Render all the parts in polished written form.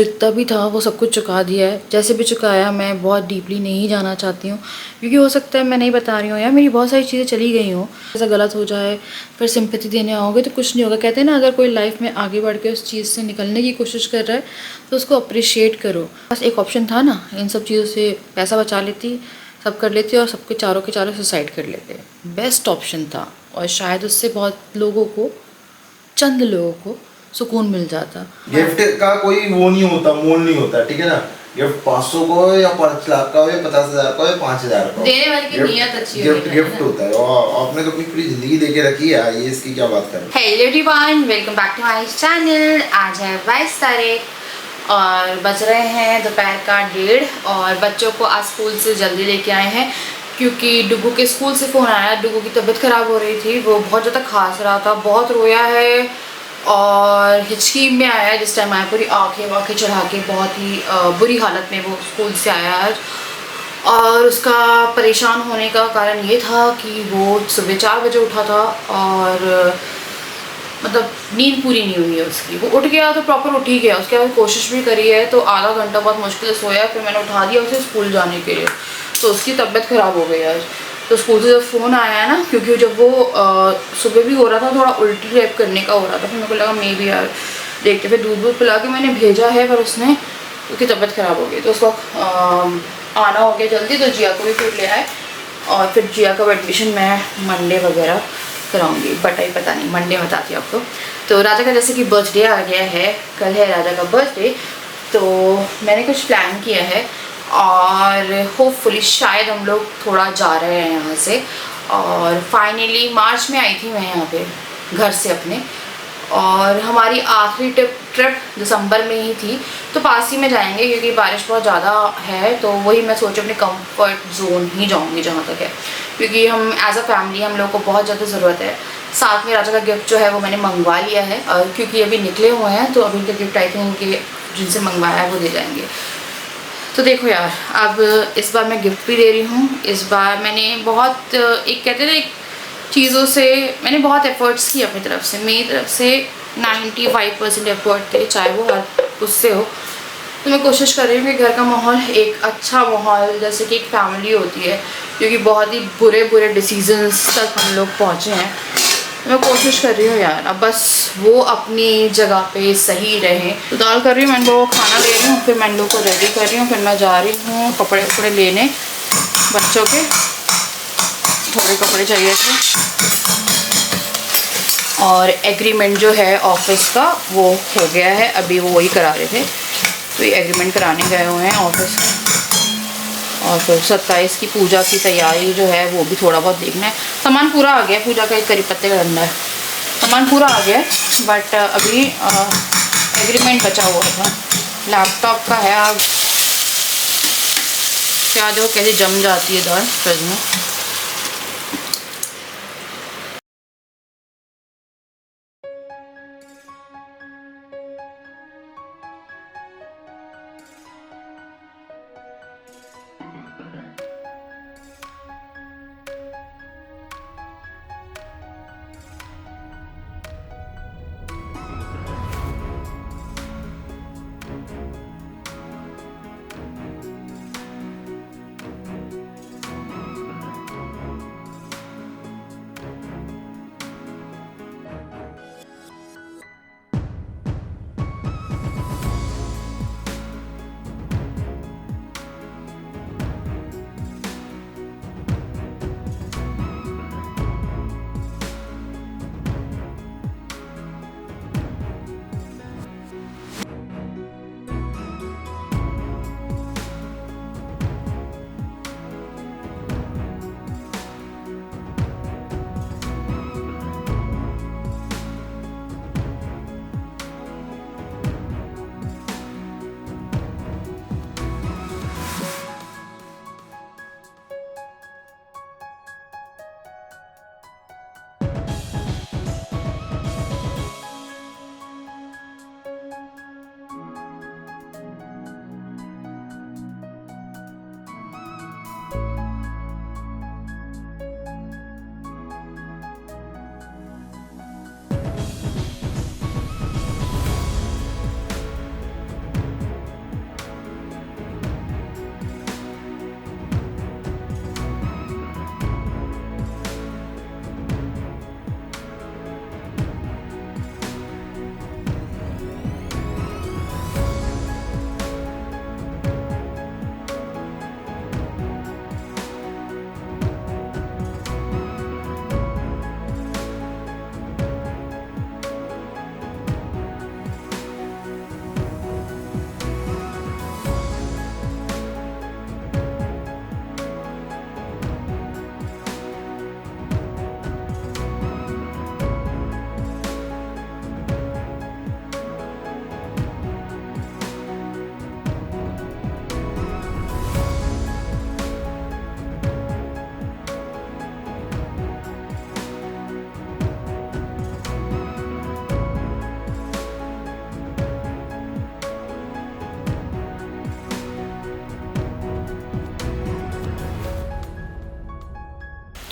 जितना भी था वो सब कुछ चुका दिया है। जैसे भी चुकाया, मैं बहुत डीपली नहीं जाना चाहती हूँ क्योंकि हो सकता है मैं नहीं बता रही हूँ या मेरी बहुत सारी चीज़ें चली गई हों, ऐसा गलत हो जाए, फिर सिंपैथी देने आओगे तो कुछ नहीं होगा। कहते हैं ना, अगर कोई लाइफ में आगे बढ़ के उस चीज़ से निकलने की कोशिश कर रहा है तो उसको अप्रिशिएट करो। बस एक ऑप्शन था ना, इन सब चीज़ों से पैसा बचा लेती, सब कर लेती और सबके चारों के चारों सुसाइड कर लेते। बेस्ट ऑप्शन था और शायद उससे बहुत लोगों को, चंद लोगों को सुकून मिल जाता। गिफ्ट का कोई वो नहीं होता, मोल नहीं होता, ठीक है ना। गिफ्ट 500 को या 5 लाख का हो या 50,000 का हो या 5,000 का हो, देने वाले की नीयत अच्छी गिफ्ट गिफ्ट होता है। और आपने तो अपनी पूरी जिंदगी देके रखी है, ये इसकी क्या बात कर। Hello everyone, welcome back to my channel. आज है 22 तारीख और बज रहे हैं दोपहर का 1:30 और बच्चों को आज स्कूल से जल्दी लेके आए हैं क्योंकि डुगू के स्कूल से फ़ोन आया। डुगू की तबीयत ख़राब हो रही थी, वो बहुत ज़्यादा खांस रहा था, बहुत रोया है और हिचकी में आया जिस टाइम आया। पूरी आँखें चढ़ा के बहुत ही बुरी हालत में वो स्कूल से आया आज। और उसका परेशान होने का कारण ये था कि वो सुबह 4 बजे उठा था और मतलब नींद पूरी नहीं हुई है उसकी। वो उठ गया तो प्रॉपर उठ ही गया, उसके बाद कोशिश भी करी है तो आधा घंटा बहुत मुश्किल से सोया, फिर मैंने उठा दिया उसे स्कूल जाने के लिए। तो उसकी तबीयत ख़राब हो गई आज। तो स्कूल से जब फ़ोन आया ना, क्योंकि जब वो सुबह भी हो रहा था, थोड़ा उल्टी टाइप करने का हो रहा था, फिर मेरे को लगा मे भी यार देखते, फिर दूध पिला के मैंने भेजा है, पर उसने, उसकी तबीयत ख़राब हो गई तो उसको आना हो गया जल्दी, तो जिया को भी फिर ले आए। और फिर जिया का एडमिशन मैं मंडे वगैरह कराऊंगी, बट आई पता नहीं, मंडे बताती हूँ आपको। तो राजा का जैसे कि बर्थडे आ गया है, कल है राजा का बर्थडे, तो मैंने कुछ प्लान किया है और होपफुली शायद हम लोग थोड़ा जा रहे हैं यहाँ से। और फाइनली मार्च में आई थी मैं यहाँ पे घर से अपने, और हमारी आखिरी ट्रिप दिसंबर में ही थी, तो पास ही में जाएंगे क्योंकि बारिश बहुत ज़्यादा है। तो वही मैं सोचूं अपने कंफर्ट जोन ही जाऊंगी जहाँ तक है, क्योंकि हम एज अ फैमिली हम लोग को बहुत ज़्यादा ज़रूरत है। साथ में राजा का गिफ्ट जो है वो मैंने मंगवा लिया है और क्योंकि अभी निकले हुए हैं तो अभी उनका गिफ्ट आई थिंक उनके जिनसे मंगवाया है वो दे जाएंगे। तो देखो यार, अब इस बार मैं गिफ्ट भी दे रही हूँ। इस बार मैंने बहुत एक कहते थे चीज़ों से मैंने बहुत एफ़र्ट्स किए अपनी तरफ से, मेरी तरफ से 95% एफ़र्ट थे, चाहे वो हर उससे हो। तो मैं कोशिश कर रही हूँ कि घर का माहौल एक अच्छा माहौल, जैसे कि एक फैमिली होती है, क्योंकि बहुत ही बुरे बुरे डिसीजंस तक हम लोग पहुँचे हैं। तो मैं कोशिश कर रही हूँ यार, अब बस वो अपनी जगह पे सही रहें। तो दाल कर रही हूँ, मैं इनको खाना दे रही हूँ, फिर मैं इन लोग को रेडी कर रही हूँ, फिर मैं जा रही हूँ कपड़े वपड़े लेने बच्चों के। थोड़े कपड़े चाहिए थे और एग्रीमेंट जो है ऑफिस का वो हो गया है, अभी वो वही करा रहे थे, तो ये एग्रीमेंट कराने गए हुए हैं ऑफिस। और फिर 27 की पूजा की तैयारी जो है वो भी थोड़ा बहुत देखना है। सामान पूरा आ गया पूजा का, एक करी पत्ते का डंडा है, सामान पूरा आ गया, बट अभी एग्रीमेंट बचा हुआ था। लैपटॉप का है, अब क्या देखो कैसे जम जाती है दाल फ्रिज में।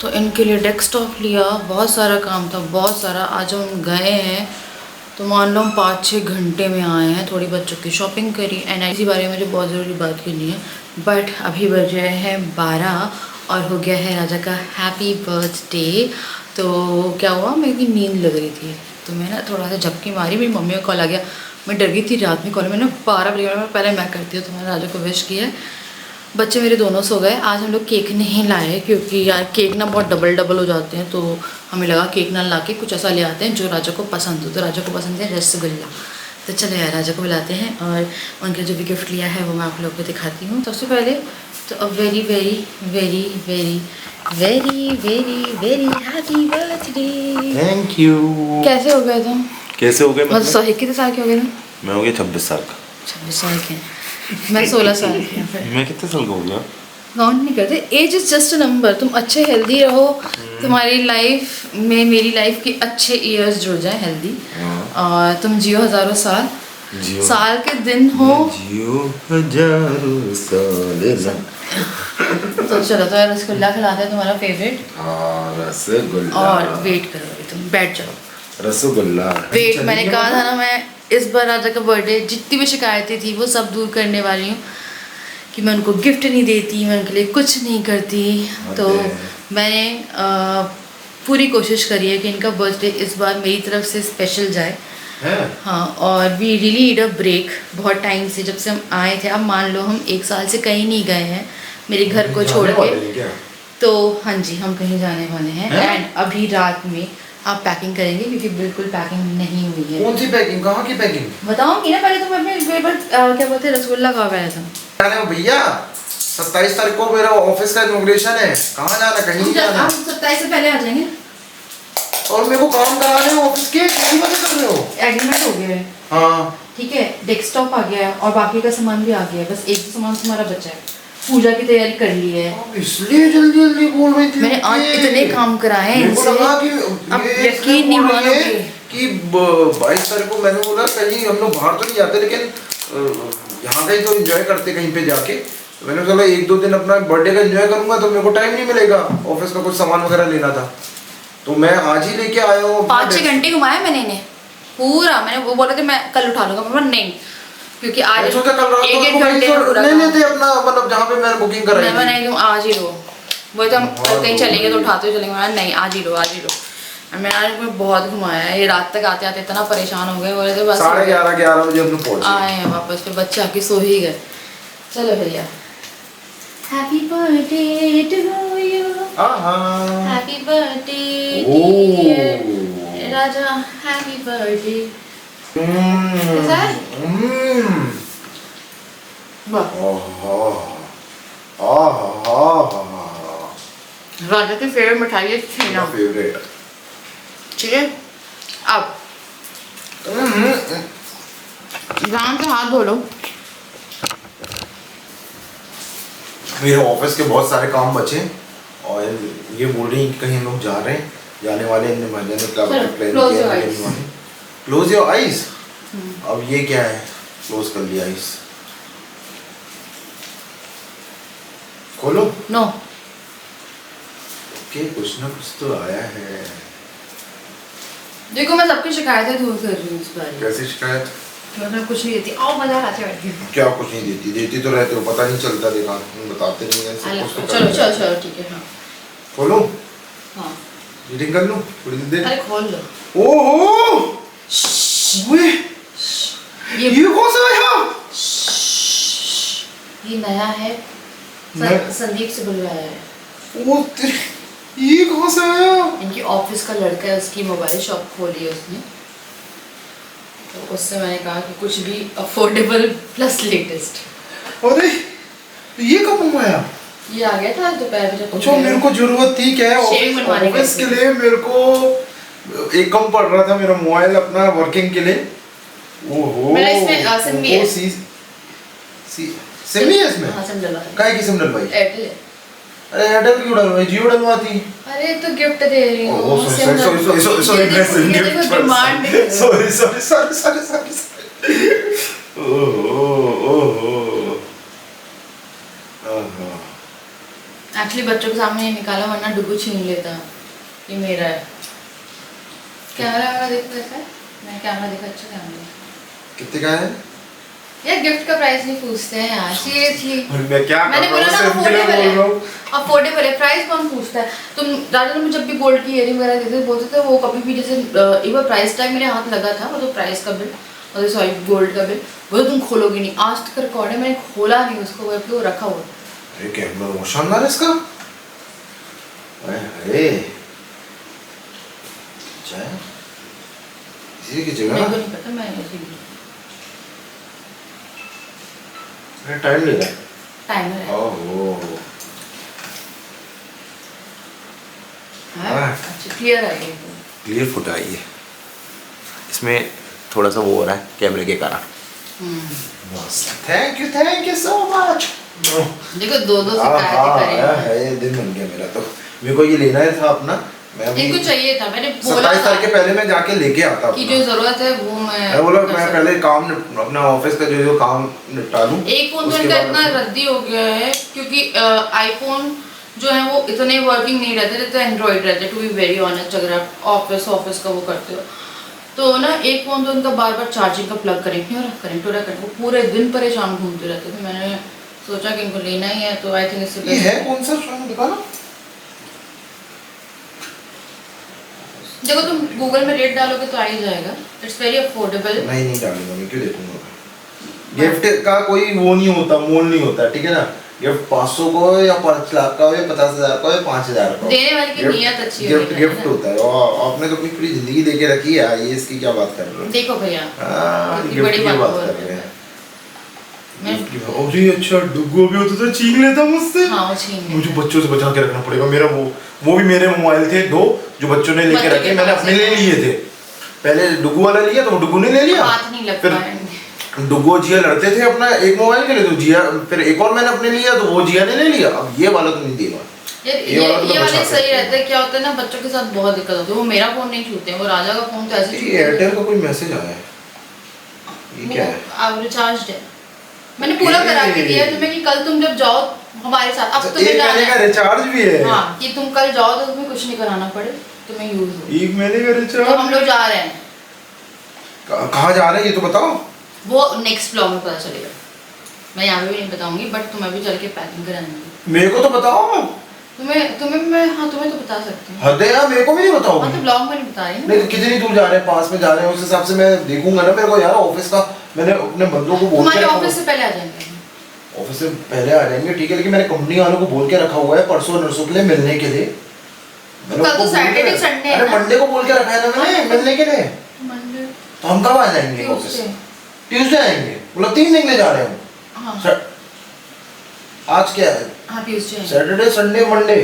तो इनके लिए डेस्कटॉप लिया, बहुत सारा काम था, बहुत सारा। आज हम गए हैं तो मान लो हम 5-6 घंटे में आए हैं। थोड़ी बच्चों की शॉपिंग करी एंड इसी बारे में मुझे बहुत ज़रूरी बात करनी है। बट अभी बज रहे हैं 12 और हो गया है राजा का हैप्पी बर्थडे। तो क्या हुआ, मेरी नींद लग रही थी तो मैं ना थोड़ा सा झपकी मारी, मेरी मम्मी का कॉल आ गया। मैं डर गई थी रात में कॉल, मैंने 12 बजे पहले मैं करती हूँ, तो मैंने राजा को विश किया। बच्चे मेरे दोनों सो गए। आज हम लोग केक नहीं लाए क्योंकि यार केक ना बहुत डबल हो जाते हैं, तो हमें लगा केक ना ला के कुछ ऐसा ले आते हैं जो राजा को पसंद हो। तो राजा को पसंद है रसगुल्ला, तो चलो यार राजा को बुलाते हैं और उनके जो भी गिफ्ट लिया है वो मैं आप लोगों को दिखाती हूँ। सबसे पहले तो a very very very very very very very happy birthday. Thank you. कैसे हो गए तुम? कैसे हो गए मतलब 100 कितने साल के हो गए तुम? मैं हो गया 26 साल का। 26 साल के, मैं 16 साल की हूँ। मैं कितने साल का हो गया? काउंट नहीं करते, age is just a number. तुम अच्छे हेल्दी रहो, तुम्हारी लाइफ में मेरी लाइफ के अच्छे ईयर्स जुड़ जाए हेल्दी, और तुम जियो हज़ारों साल, जियो साल के दिन हो। जियो हजारों साल। तो चलो तो यार रसगुल्ला खिलाते हैं, तुम्हारा फेवरेट। रसगुल्ला। और वेट करो अभी, तुम बैठ जाओ। रसगुल्ला वेट, मैंने कहा था ना मैं इस बार राजा का बर्थडे जितनी भी शिकायतें थी वो सब दूर करने वाली हूँ, कि मैं उनको गिफ्ट नहीं देती, मैं उनके लिए कुछ नहीं करती। तो मैंने पूरी कोशिश करी है कि इनका बर्थडे इस बार मेरी तरफ से स्पेशल जाए। हाँ, और we really need a break. बहुत टाइम से, जब से हम आए थे, अब मान लो हम 1 साल से कहीं नहीं गए हैं मेरे घर को छोड़ के। तो हाँ जी, हम कहीं जाने वाले हैं एंड अभी रात में आप पैकिंग करेंगे क्योंकि बिल्कुल पैकिंग नहीं हुई है। कौन सी पैकिंग? कहाँ की पैकिंग? बताऊंगी ना, पहले तुम अपने क्या बोलते हैं, रसगुल्ला खाओ पहले तुम। अरे भैया 27 तारीख को मेरा ऑफिस का इनॉग्रेशन है। कहाँ जाना? कहीं नहीं जाना। आप 27 से पहले आ जाएंगे। और मेरे को काम कराने हैं ऑफिस के, किसी बात कर रहे हो? एग्रीमेंट हो गया है। हाँ ठीक है, डेस्कटॉप आ गया है और बाकी का सामान भी आ गया है, बस एक तो सामान तुम्हारा बचा है। पूजा की तैयारी कर ली है। अब इसलिए जल्दी जल्दी बोल रही थी। मैंने आज इतने काम कराए हैं इनसे, अब यकीन नहीं मानोगे कि 22 तारीख को मैंने बोला कहीं हम लोग बाहर तो नहीं जाते, लेकिन यहाँ कहीं तो एंजॉय करते कहीं पे जाके। तो मैंने बोला 1-2 दिन अपना बर्थडे का एंजॉय करूंगा, तो मेरे को टाइम नहीं मिलेगा, ऑफिस का कुछ सामान वगैरह लेना था, तो मैं आज ही लेके आया हूँ। 5-6 घंटे घुमाया मैंने इन्हें पूरा। मैंने वो बोला कि मैं कल उठा लूंगा, मैं नहीं, क्योंकि आज मैं सोचा कल रात को 1-1 घंटे ले लेते अपना, मतलब जहाँ पे मैंने बुकिंग कराई थी। नहीं, तुम आज ही लो। वो तो हम कहीं चलेंगे तो उठाते हुए चलेंगे, मैं नहीं आज ही लो, आज ही लो। मैंने आज में बहुत घुमाया है, ये रात तक आते आते इतना परेशान हो गए, बोले थे बस 11:30 बजे हम लोग पहुंचे आए हैं वापस, फिर बच्चे आके सो ही गए। चलो भैया, happy birthday to you, happy birthday dear Raja, happy birthday. कैसा है? राजा की फेवरेट मिठाई है छेना। फेवरेट। ठीक है, अब ध्यान से हाथ धो लो। मेरे ऑफिस के बहुत सारे काम बचे और ये बोल रही हैं कि कहीं हम लोग जा रहे हैं, जाने वाले हैं, प्लान किया। Close your eyes. अब ये क्या है? क्लोज कर लिया आईज। खोलो। नो। ओके, कुछ ना कुछ तो आया है। देखो मैं सबकी शिकायतें दूर कर रही हूँ इस बार। कैसी शिकायत? मतलब कुछ नहीं देती। आओ मजा आते बैठे। क्या कुछ नहीं देती? देती तो रहते हो, पता नहीं चलता, देखा बताते नहीं है सब कुछ। तो चलो चलो चलो ठीक है। हाँ खोलो। हाँ रीडिंग कर लूं थोड़ी देर? अरे खोल लो। ओहो, ये कौन सा है? ये नया है, संदीप से बुलवाया है। ओ ये कहाँ से आया? इनकी ऑफिस का लड़का है, उसकी मोबाइल शॉप खोली है उसने, तो उससे मैंने कहा कि कुछ भी अफोर्डेबल प्लस लेटेस्ट। अरे ये कब मंगवाया? ये आ गया था दोपहर में। अच्छा, मेरे को जरूरत थी क्या ऑफिस के लिए? मेरे को एक कम पड़ रहा था मेरा मोबाइल अपना वर्किंग के लिए। ओहो, मेरा इसमें सिम भी है। सिम भी है इसमें? हाँ सिम डलवा है। काय की सिम डलवाई? एयरटेल है। अरे एयरटेल क्यों डलवाई? जियो डलवाती। अरे तो गिफ्ट दे रही हूँ। Oh sorry demand sorry. ओहो एक्चुअली बच्चों के सामने नहीं निकाला वरना डुगू छीन लेता। ये मेरा है। कैमरा वाला देख कैसा है? मैं कैमरा देखा, अच्छा कैमरा। कितने का है यार गिफ्ट का प्राइस नहीं पूछते हैं यार, सीरियसली। मैं क्या मैंने कर रहा बोला ना हूँ, सिर्फ अफोर्डेबल बोल रहा है, हूँ। अफोर्डेबल है, प्राइस कौन पूछता है। तुम दादा ने जब भी गोल्ड की इयरिंग वगैरह देते बोलते थे वो कभी भी जैसे एक बार प्राइस टैग मेरे हाथ लगा था, मतलब प्राइस का बिल, मतलब सॉरी गोल्ड का बिल, वो तुम खोलोगे नहीं। आज तक रिकॉर्ड है, मैंने खोला नहीं उसको, वो रखा हुआ। अरे कैमरा बहुत शानदार है इसका। अरे अच्छा इसी की जगह मेरे ना को नहीं पता, मैं ऐसे ही टाइम ले रहा है। टाइमर है। ओहो हाँ, अच्छा क्लियर है ये तो। क्लियर फुट आई है इसमें, थोड़ा सा वो हो रहा है कैमरे के कारण। Thank you so much. देखो दो शिकायतें करें। ये दिन बन गया मेरा तो। मेरे को ये लेना है था अपना, इनको चाहिए था, मैंने बोला 27 तारीख के पहले मैं जाके लेके आता कि जो जरूरत है वो मैं बोला मैं पहले काम अपना ऑफिस का जो काम निपटा लूं। एक फोन तो इनका इतना रद्दी हो गया है क्योंकि आईफोन जो है वो इतने वर्किंग नहीं रहते जितने एंड्रॉइड रहते, टू बी वेरी ऑनेस्ट। अगर आप ऑफिस का वो करते हो तो ना, एक फोन तो उनका बार बार चार्जिंग का प्लग कनेक्ट नहीं हो रहा, कनेक्ट हो रहा, वो पूरे दिन परेशान घूमते रहते थे। मैंने सोचा कि इनको लेना ही है तो आई थिंक इससे ये है कौन सा दिखाना। देखो तुम गूगल में रेट डालोगे तो आ ही जाएगा, इट्स वेरी अफोर्डेबल। नहीं डालूंगा, मैं क्यों देखूंगा। गिफ्ट का कोई वो नहीं होता, मोल नहीं होता, ठीक है ना। गिफ्ट 500 को या 5 लाख का हो या 50,000 का हो या 5,000 का हो, देने वाले की नियत अच्छी है। गिफ्ट होता है। और आपने तो अपनी पूरी जिंदगी देके रखी है, ये इसकी क्या बात कर रहे हो। देखो भैया कितनी बड़ी बात कर रहे हैं। अरे अच्छा डुगू भी होता तो छीन लेता मुझसे। हाँ वो छीन लेता। मुझे बच्चों से बचा के रखना पड़ेगा। मेरा वो भी मेरे मोबाइल थे 2 जो बच्चों ने लेके रखे, मैंने अपने लिए लिए थे। पहले डुगू वाला लिया तो डुगू ने ले लिया, हाथ नहीं लग पाएंगे। डुगू और जिया लड़ते थे अपना एक मोबाइल के लिए, तो जिया फिर एक और मैंने अपने लिया तो वो जिया ने ले लिया। अब ये वाला तो नहीं देगा। ये वाले सही रहते हैं। क्या होता है ना, बच्चों के साथ बहुत दिक्कत होती है। वो मेरा फोन नहीं छूते हैं, वो राजा का फोन तो ऐसे ये एयरटेल का कोई मैसेज आया है, ये क्या है। अब रिचार्ज है, मैंने पूरा करा के दिया है तुम्हें कि कल तुम जब जाओ हमारे साथ, अब तुम्हें एक महीने का रिचार्ज भी है। हाँ कि तुम कल जाओ तो तुम्हें कुछ नहीं कराना पड़े, तुम्हें यूज हो। 1 महीने का तो रिचार्ज। हम लोग जा रहे हैं। कहाँ जा रहे हैं ये तो बताओ। वो नेक्स्ट ब्लॉग में पता चलेगा, मैं यहाँ पे भी नहीं बताऊंगी, बट तुम्हें भी चल के पैकिंग करानी। मेरे को तो बताओ। तुम्हें मैं हाँ तुम्हें तो बता सकती हूँ। हद है यार, मेरे को भी नहीं बताओ। हाँ तो ब्लॉग में नहीं बता रही ना। नहीं कितनी दूर जा रहे हैं, पास में जा रहे हैं, उस हिसाब से मैं देखूंगा ना। मेरे को यार ऑफिस का मैंने अपने बंदों को बोल तुम्हारे के ऑफिस से पहले आ जाएंगे। ऑफिस से पहले आ जाएंगे ठीक है, लेकिन मैंने कंपनी वालों को बोल के रखा हुआ है परसों नरसों के लिए मिलने के लिए। कल तो सैटरडे संडे है। अरे मंडे को बोल के रखा है ना मैंने मिलने के लिए। मंडे तो हम कब आ जाएंगे ऑफिस? ट्यूसडे आएंगे, मतलब 3 दिन के लिए जा रहे हैं हम। हाँ आज क्या है? हाँ ट्यूसडे। Saturday Sunday Monday.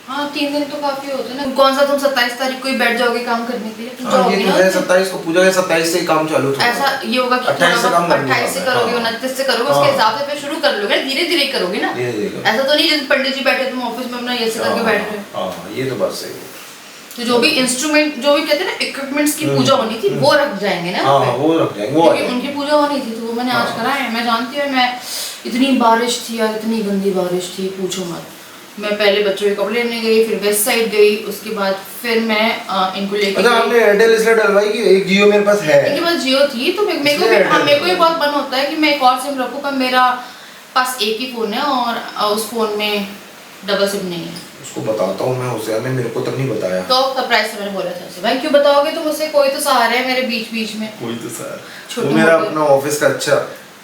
हाँ 3 दिन तो काफी होते हैं ना। कौन सा तुम 27 तारीख को ही बैठ जाओगे काम करने के लिए? तुम हाँ, जाओगे ये ना। तो है 27 को पूजा है, 27 से ही काम चालू था। ऐसा ये होगा कि 28 से काम करने 28 से वाला है। करोगे, हाँ। 29 से करोगे, उसके हिसाब से फिर शुरू कर लोगे, धीरे धीरे करोगे ना। धीरे-धीरे। ऐसा तो नहीं जैसे पंडित जी बैठे तुम ऑफिस में अपना ये से करके बैठ रहे हो। हाँ ये तो बात सही है। तो जो भी इंस्ट्रूमेंट, जो भी कहते हैं ना इक्विपमेंट्स की पूजा होनी थी, वो रख जाएंगे ना। हाँ वो रख जाएंगे, वो आ क्योंकि जाएंगे। उनकी पूजा होनी थी तो वो मैंने आज करा है। मैं जानती हूँ, मैं इतनी बारिश थी यार, इतनी गंदी बारिश थी पूछो मत। मैं पहले बच्चों के कपड़े लेने गई, फिर वेस्ट साइड गई, उसके बाद फिर मैं इनको लेके अच्छा आपने एयरटेल इसलिए डलवाई कि एक जियो मेरे पास है। इनके पास जियो थी तो मेरे को इसलिए भी हाँ, मेरे को भी Airtel बहुत मन होता है कि मैं एक और सिम रखूँ, पर मेरा पास एक ही फ़ोन है और उस फ़ोन में डबल सिम नहीं है। उसको बताता हूँ मैं, उसे ने मेरे को तक नहीं बताया। तो सरप्राइज से मैंने बोला था उसे, भाई क्यों बताओगे तुम मुझसे, कोई तो सहारा है मेरे बीच बीच में। कोई तो सर छोटे वो मेरा मोटे। अपना ऑफिस का अच्छा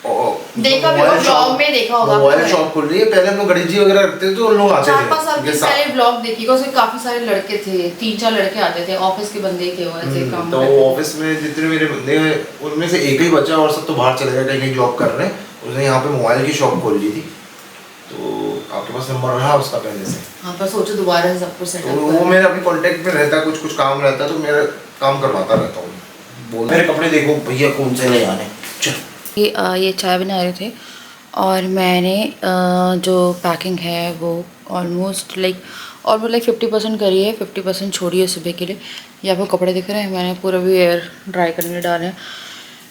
देखा भी होगा, ब्लॉग में देखा होगा। मोबाइल शॉप खुल रही है। पहले हम लोग गणेश जी वगैरह रखते थे तो उन लोग आते थे। 4-5 साल के पहले ब्लॉग देखिएगा, उसमें काफी सारे लड़के थे, 3-4 लड़के आते थे, ऑफिस के बंदे ही थे वो ऐसे काम तो करते थे। ऑफिस में जितने मेरे बंदे हैं उनमें से एक ही बच्चा, और सब तो बाहर चले गए, कहीं जॉब कर रहे हैं। उसने यहाँ पे मोबाइल की शॉप खोल ली थी, तो आपके पास नंबर रहा उसका पहले से। हाँ पर सोचो दोबारा से सब कुछ तो सेटअप वो मेरे अभी कांटेक्ट में रहता है, कुछ काम रहता है तो मेरा काम करवाता रहता हूँ। बोल मेरे कपड़े देखो भैया कौन से ले आने। चल ये चाय बना रहे थे और मैंने जो पैकिंग है वो ऑलमोस्ट लाइक 50% करी है, 50% छोड़ी है सुबह के लिए। ये आपको कपड़े दिख रहे हैं, मैंने पूरा भी एयर ड्राई करने डाले हैं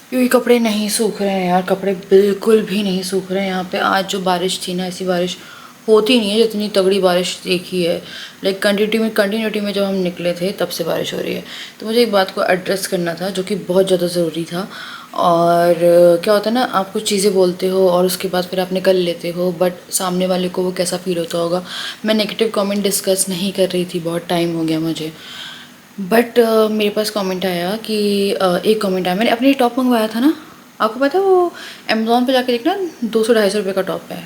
क्योंकि कपड़े नहीं सूख रहे हैं यार, कपड़े बिल्कुल भी नहीं सूख रहे हैं। यहाँ पे आज जो बारिश थी ना, ऐसी बारिश होती नहीं है जितनी तगड़ी बारिश देखी है। लाइक कंटिन्यूटी में जब हम निकले थे तब से बारिश हो रही है। तो मुझे एक बात को एड्रेस करना था जो कि बहुत ज़्यादा ज़रूरी था। और क्या होता है ना, आप कुछ चीज़ें बोलते हो और उसके बाद फिर आप निकल लेते हो, बट सामने वाले को वो कैसा फील होता होगा। मैं नेगेटिव कमेंट डिस्कस नहीं कर रही थी, बहुत टाइम हो गया मुझे, बट मेरे पास कमेंट आया कि एक कमेंट आया, मैंने अपने टॉप मंगवाया था ना, आपको पता है वो अमेज़ोन पे जाके देखना 200-250 रुपये का टॉप है,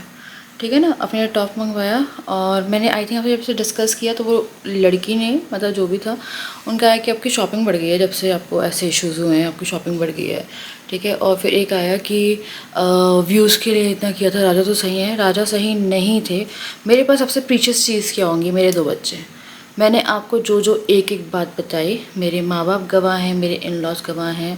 ठीक है ना। अपने टॉप मंगवाया और मैंने आई थिंक आपसे जब से डिस्कस किया तो वो लड़की ने, मतलब जो भी था, उनका है कि आपकी शॉपिंग बढ़ गई है, जब से आपको ऐसे इश्यूज़ हुए हैं आपकी शॉपिंग बढ़ गई है, ठीक है। और फिर एक आया कि व्यूज़ के लिए इतना किया था, राजा तो सही है, राजा सही नहीं थे। मेरे पास सबसे प्रीशियस चीज़ क्या होंगी, मेरे 2 बच्चे। मैंने आपको जो जो एक एक बात बताई, मेरे माँ बाप गवाह हैं, मेरे इन लॉज गवाह हैं,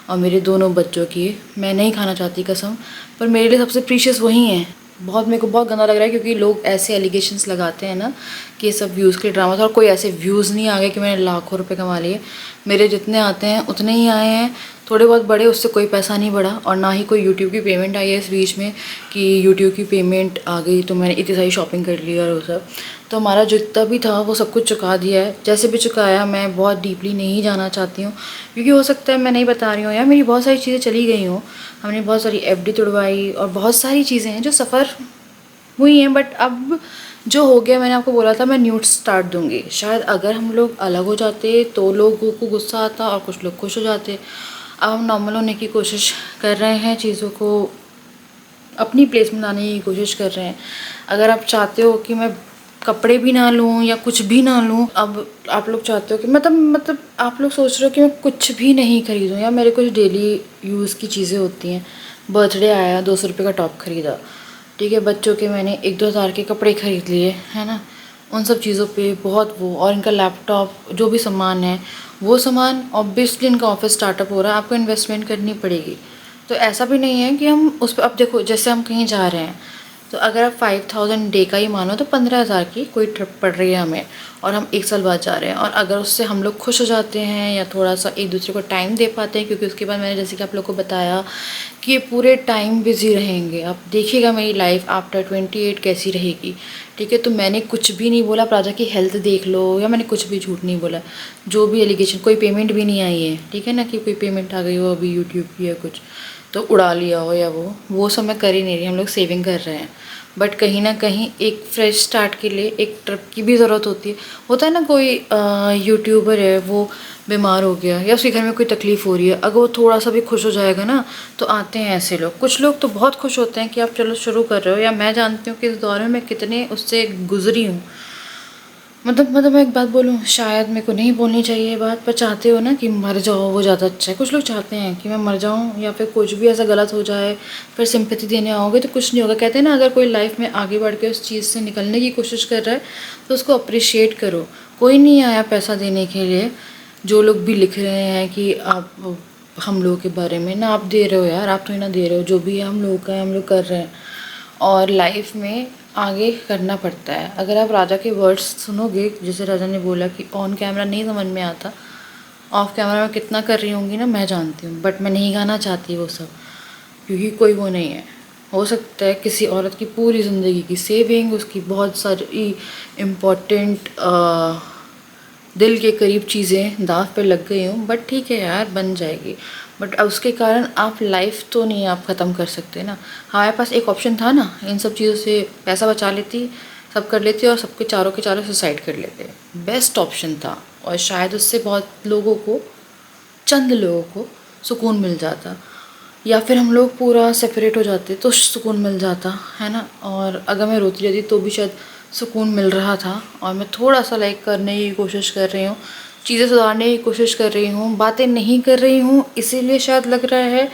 और मेरे दोनों बच्चों की मैं नहीं खाना चाहती कसम, पर मेरे लिए सबसे प्रीशियस वही हैं। बहुत मेरे को बहुत गंदा लग रहा है क्योंकि लोग ऐसे एलिगेशंस लगाते हैं ना कि ये सब व्यूज़ के ड्रामा था, और कोई ऐसे व्यूज़ नहीं आ गए कि मैंने लाखों रुपए कमा लिए। मेरे जितने आते हैं उतने ही आए हैं, थोड़े बहुत बड़े, उससे कोई पैसा नहीं बढ़ा, और ना ही कोई यूट्यूब की पेमेंट आई है इस बीच में कि यूट्यूब की पेमेंट आ गई तो मैंने इतनी सारी शॉपिंग कर ली और वो सब। तो हमारा जितना भी था वो सब कुछ चुका दिया है, जैसे भी चुकाया। मैं बहुत डीपली नहीं जाना चाहती हूँ क्योंकि हो सकता है मैं नहीं बता रही हूँ यार, मेरी बहुत सारी चीज़ें चली गई हूँ, हमने बहुत सारी एफडी तुड़वाई और बहुत सारी चीज़ें हैं जो सफ़र हुई हैं, बट अब जो हो गया, मैंने आपको बोला था मैं न्यूड स्टार्ट दूंगी। शायद अगर हम लोग अलग हो जाते तो लोगों को गुस्सा आता और कुछ लोग खुश हो जाते। अब हम नॉर्मल होने की कोशिश कर रहे हैं, चीज़ों को अपनी प्लेस में लाने की कोशिश कर रहे हैं। अगर आप चाहते हो कि मैं कपड़े भी ना लूँ या कुछ भी ना लूँ, अब आप लोग चाहते हो कि मतलब आप लोग सोच रहे हो कि मैं कुछ भी नहीं खरीदूँ, या मेरे कुछ डेली यूज़ की चीज़ें होती हैं। बर्थडे आया, 200 रुपये का टॉप खरीदा, ठीक है। बच्चों के मैंने 1-2 हज़ार के कपड़े ख़रीद लिए, है ना। उन सब चीज़ों पे बहुत वो, और इनका लैपटॉप जो भी सामान है वो सामान, ऑब्वियसली इनका ऑफिस स्टार्टअप हो रहा है, आपको इन्वेस्टमेंट करनी पड़ेगी। तो ऐसा भी नहीं है कि हम उस पर, अब देखो जैसे हम कहीं जा रहे हैं तो अगर आप 5000 डे का ही मानो तो 15,000 की कोई ट्रिप पड़ रही है हमें, और हम 1 साल बाद जा रहे हैं, और अगर उससे हम लोग खुश हो जाते हैं या थोड़ा सा एक दूसरे को टाइम दे पाते हैं, क्योंकि उसके बाद मैंने जैसे कि आप लोग को बताया कि ये पूरे टाइम बिज़ी रहेंगे। आप देखिएगा मेरी लाइफ आफ्टर 28 कैसी रहेगी, ठीक है। तो मैंने कुछ भी नहीं बोला, प्राजा की हेल्थ देख लो, या मैंने कुछ भी झूठ नहीं बोला। जो भी एलिगेशन, कोई पेमेंट भी नहीं आई है, ठीक है ना, कि कोई पेमेंट आ गई हो अभी यूट्यूब की या कुछ तो उड़ा लिया हो, या वो सब मैं कर ही नहीं रही। हम लोग सेविंग कर रहे हैं, बट कहीं ना कहीं एक फ्रेश स्टार्ट के लिए एक ट्रिप की भी ज़रूरत होती है। होता है ना, कोई यूट्यूबर है वो बीमार हो गया या उसके घर में कोई तकलीफ़ हो रही है, अगर वो थोड़ा सा भी खुश हो जाएगा ना तो आते हैं ऐसे लोग। कुछ लोग तो बहुत खुश होते हैं कि आप चलो शुरू कर रहे हो, या मैं जानती हूँ कि इस दौर में मैं कितने उससे गुजरी हूँ। मतलब मैं एक बात बोलूँ, शायद मेरे को नहीं बोलनी चाहिए ये बात, पर चाहते हो ना कि मर जाओ वो ज़्यादा अच्छा है। कुछ लोग चाहते हैं कि मैं मर जाऊँ या फिर कुछ भी ऐसा गलत हो जाए, फिर सिंपैथी देने आओगे तो कुछ नहीं होगा। कहते हैं ना, अगर कोई लाइफ में आगे बढ़ के उस चीज़ से निकलने की कोशिश कर रहा है तो उसको अप्रिशिएट करो। कोई नहीं आया पैसा देने के लिए। जो लोग भी लिख रहे हैं कि आप हम लोगों के बारे में, ना आप दे रहे हो यार, आप तो ही ना दे रहे हो, जो भी है हम लोग का है, हम लोग कर रहे हैं। और लाइफ में आगे करना पड़ता है। अगर आप राजा के वर्ड्स सुनोगे, जैसे राजा ने बोला कि ऑन कैमरा नहीं समझ में आता, ऑफ कैमरा में कितना कर रही होंगी ना मैं जानती हूँ, बट मैं नहीं गाना चाहती वो सब, क्योंकि कोई वो नहीं है। हो सकता है किसी औरत की पूरी ज़िंदगी की सेविंग, उसकी बहुत सारी इम्पोर्टेंट दिल के करीब चीज़ें दाव पे लग गई हूँ, बट ठीक है यार, बन जाएगी। बट अब उसके कारण आप लाइफ तो नहीं आप ख़त्म कर सकते ना। हमारे पास एक ऑप्शन था ना, इन सब चीज़ों से पैसा बचा लेती, सब कर लेती और सबके चारों के चारों सुसाइड कर लेते। बेस्ट ऑप्शन था, और शायद उससे बहुत लोगों को, चंद लोगों को सुकून मिल जाता, या फिर हम लोग पूरा सेपरेट हो जाते तो सुकून मिल जाता, है ना। और अगर मैं रोती रहती तो भी शायद सुकून मिल रहा था। और मैं थोड़ा सा लाइक करने की कोशिश कर रही हूँ, चीज़ें सुधारने की कोशिश कर रही हूँ, बातें नहीं कर रही हूँ, इसीलिए शायद लग रहा है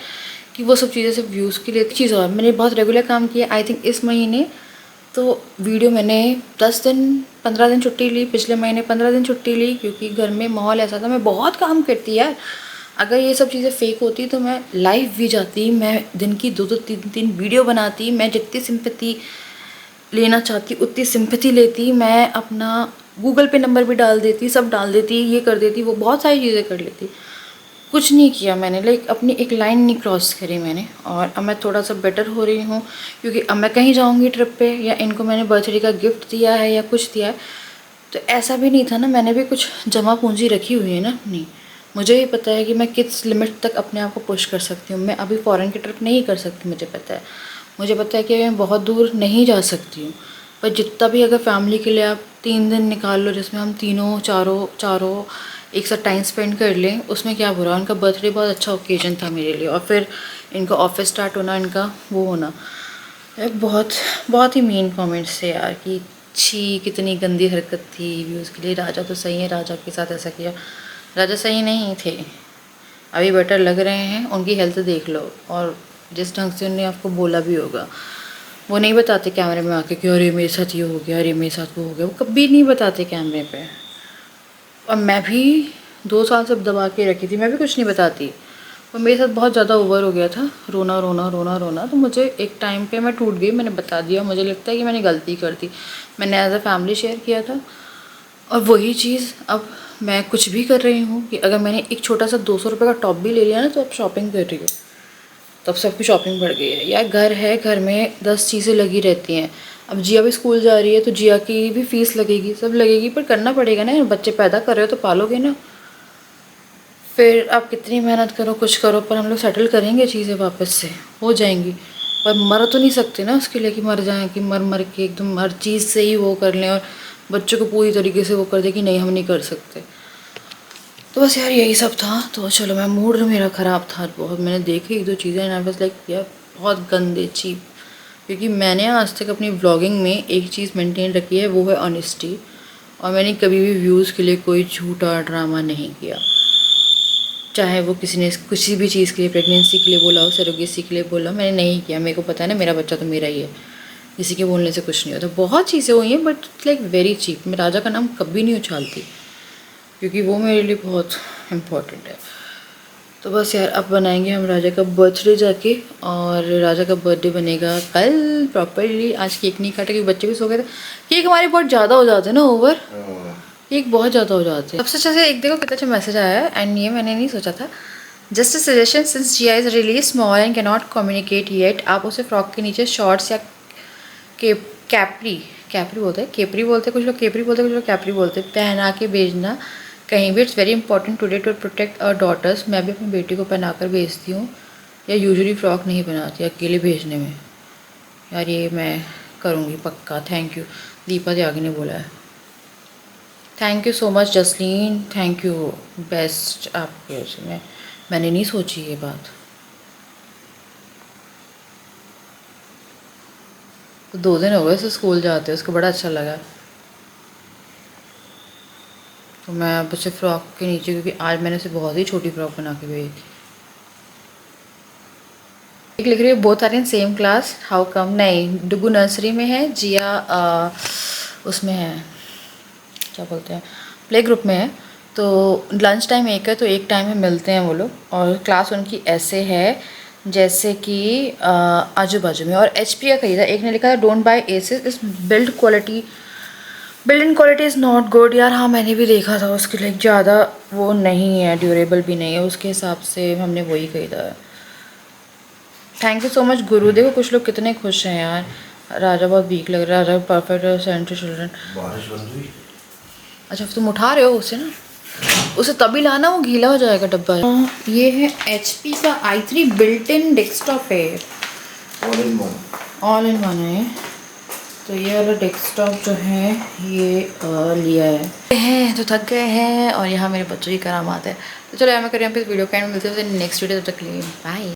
कि वो सब चीज़ें सिर्फ व्यूज़ के लिए। चीज़ और मैंने बहुत रेगुलर काम किया, आई थिंक इस महीने तो वीडियो मैंने 10 दिन 15 दिन छुट्टी ली, पिछले महीने 15 दिन छुट्टी ली, क्योंकि घर में माहौल ऐसा था। मैं बहुत काम करती यार, अगर ये सब चीज़ें फेक होती तो मैं लाइव भी जाती, मैं दिन की 2-2 3-3 वीडियो बनाती, मैं जितनी सिंपैथी लेना चाहती उतनी सिंपैथी लेती, मैं अपना गूगल पे नंबर भी डाल देती, सब डाल देती, ये कर देती, वो बहुत सारी चीज़ें कर लेती। कुछ नहीं किया मैंने, लाइक अपनी एक लाइन नहीं क्रॉस करी मैंने। और अब मैं थोड़ा सा बेटर हो रही हूँ, क्योंकि अब मैं कहीं जाऊँगी ट्रिप पे, या इनको मैंने बर्थडे का गिफ्ट दिया है या कुछ दिया है, तो ऐसा भी नहीं था ना, मैंने भी कुछ जमा पूंजी रखी हुई है ना अपनी। मुझे ही पता है कि मैं किस लिमिट तक अपने आप को पुश कर सकती हूँ। मैं अभी फ़ॉरेन की ट्रिप नहीं कर सकती, मुझे पता है। मुझे पता है कि मैं बहुत दूर नहीं जा सकती हूँ, पर जितना भी अगर फैमिली के लिए आप 3 दिन निकाल लो, जिसमें हम तीनों चारों एक साथ टाइम स्पेंड कर लें, उसमें क्या बुरा। उनका बर्थडे बहुत अच्छा ओकेजन था मेरे लिए, और फिर इनका ऑफिस स्टार्ट होना, इनका वो होना, बहुत ही मीन कमेंट्स थे यार कि छी कितनी गंदी हरकत थी व्यूज़ के लिए। राजा तो सही है, राजा के साथ ऐसा किया, राजा सही नहीं थे, अभी बेटर लग रहे हैं। उनकी हेल्थ देख लो, और जिस ढंग से उन्होंने आपको बोला भी होगा, वो नहीं बताते कैमरे में आके कि अरे मेरे साथ ये हो गया, अरे मेरे साथ वो हो गया, वो कभी नहीं बताते कैमरे पे। और मैं भी 2 साल से दबा के रखी थी, मैं भी कुछ नहीं बताती, और मेरे साथ बहुत ज़्यादा ओवर हो गया था, रोना रोना रोना रोना। तो मुझे एक टाइम पे मैं टूट गई, मैंने बता दिया, मुझे लगता है कि मैंने गलती कर दी, मैंने एज अ फैमिली शेयर किया था। और वही चीज़ अब मैं कुछ भी कर रही हूँ कि अगर मैंने एक छोटा सा 200 रुपये का टॉप भी ले लिया ना, तो अब शॉपिंग कर रही हूँ, तब सबकी शॉपिंग बढ़ गई है यार। घर है, घर में 10 चीज़ें लगी रहती हैं। अब जिया भी स्कूल जा रही है, तो जिया की भी फीस लगेगी, सब लगेगी, पर करना पड़ेगा ना, बच्चे पैदा कर रहे हो तो पालोगे ना। फिर आप कितनी मेहनत करो, कुछ करो, पर हम लोग सेटल करेंगे, चीज़ें वापस से हो जाएंगी। पर मर तो नहीं सकते ना उसके लिए कि मर जाएं, कि मर के एकदम हर चीज़ से ही वो कर लें, और बच्चों को पूरी तरीके से वो कर दे कि नहीं हम नहीं कर सकते। तो बस यार यही सब था। तो चलो, मैं मूड मेरा ख़राब था बहुत, मैंने देखी 1-2 चीज़ें, एंड आई वाज लाइक यार बहुत गंदे चीप। क्योंकि मैंने आज तक अपनी व्लॉगिंग में एक चीज़ मेंटेन रखी है, वो है ऑनेस्टी, और मैंने कभी भी व्यूज़ के लिए कोई झूठा ड्रामा नहीं किया। चाहे वो किसी ने किसी भी चीज़ के लिए, प्रेगनेंसी के लिए बोला हो, सरोगेसी के लिए बोला, मैंने नहीं किया। मेरे को पता है ना, मेरा बच्चा तो मेरा ही है, किसी के बोलने से कुछ नहीं होता। बहुत चीज़ें हुई हैं, बट लाइक वेरी चीप। मैं राजा का नाम कभी नहीं उछालती, क्योंकि वो मेरे लिए बहुत इम्पोर्टेंट है। तो बस यार, अब बनाएंगे हम राजा का बर्थडे जाके, और राजा का बर्थडे बनेगा कल प्रॉपरली। आज केक नहीं काटा क्योंकि बच्चे भी सो गए थे। केक हमारे बहुत ज़्यादा हो जाते हैं ना, ओवर केक बहुत ज़्यादा हो जाते हैं। सबसे अच्छा से एक देखो कितना अच्छा मैसेज आया है, एंड ये मैंने नहीं सोचा था। Just a suggestion, since Zia is really small and cannot communicate कम्युनिकेट येट, आप उसे फ्रॉक के नीचे शॉर्ट्स या कैपरी बोलते हैं, केपरी बोलते हैं कुछ लोग, केपरी बोलते हैं कुछ लोग, कैपरी बोलते हैं, पहना के भेजना कहीं भी। It's very important today to protect our daughters. मैं भी अपनी बेटी को पहनाकर भेजती हूँ, या यूजुअली फ्रॉक नहीं पहनाती अकेले भेजने में। यार ये मैं करूँगी पक्का। थैंक यू, दीपा त्यागी ने बोला है। Thank you so much Jasleen, thank you, best आपके उसमें। मैंने नहीं सोची ये बात। तो 2 दिन हो गए उसे स्कूल जाते, उसको बड़ा अच्छा लगा। तो मैं अब उसे फ्रॉक के नीचे, क्योंकि आज मैंने उसे बहुत ही छोटी फ्रॉक बना के भेजी थी। एक लिख रही है both are in same class, how come. नहीं, डुगू नर्सरी में है, जिया उसमें है, क्या बोलते हैं, प्ले ग्रुप में है। तो लंच टाइम एक है, तो एक टाइम में मिलते हैं वो लोग, और क्लास उनकी ऐसे है जैसे कि आजू बाजू में। और HP का खरीदा, एक ने लिखा है डोंट बाय एसिस, इस build in quality is not good. यार हाँ, मैंने भी देखा था, उसके लिए ज़्यादा वो नहीं है, ड्यूरेबल भी नहीं है, उसके हिसाब से हमने वही खरीदा है। थैंक यू सो मच गुरु। देखो कुछ लोग कितने खुश हैं यार। राजा बहुत वीक लग रहा है, राजा परफेक्ट सेंटर चिल्ड्रन। बारिश बंद हुई। अच्छा, तुम उठा रहे हो उसे ना, उसे तभी लाना, वो गीला हो जाएगा डब्बा। ये है HP का i3 बिल्ट इन डेस्कटॉप है, ऑल इन वन है। तो ये वाला डेस्कटॉप जो है ये लिया है। तो थक गए हैं, और यहाँ मेरे बच्चों की करामात है। तो चलो मैं करें इस वीडियो का एंड, मिलते हैं नेक्स्ट वीडियो, तब तक के लिए बाय।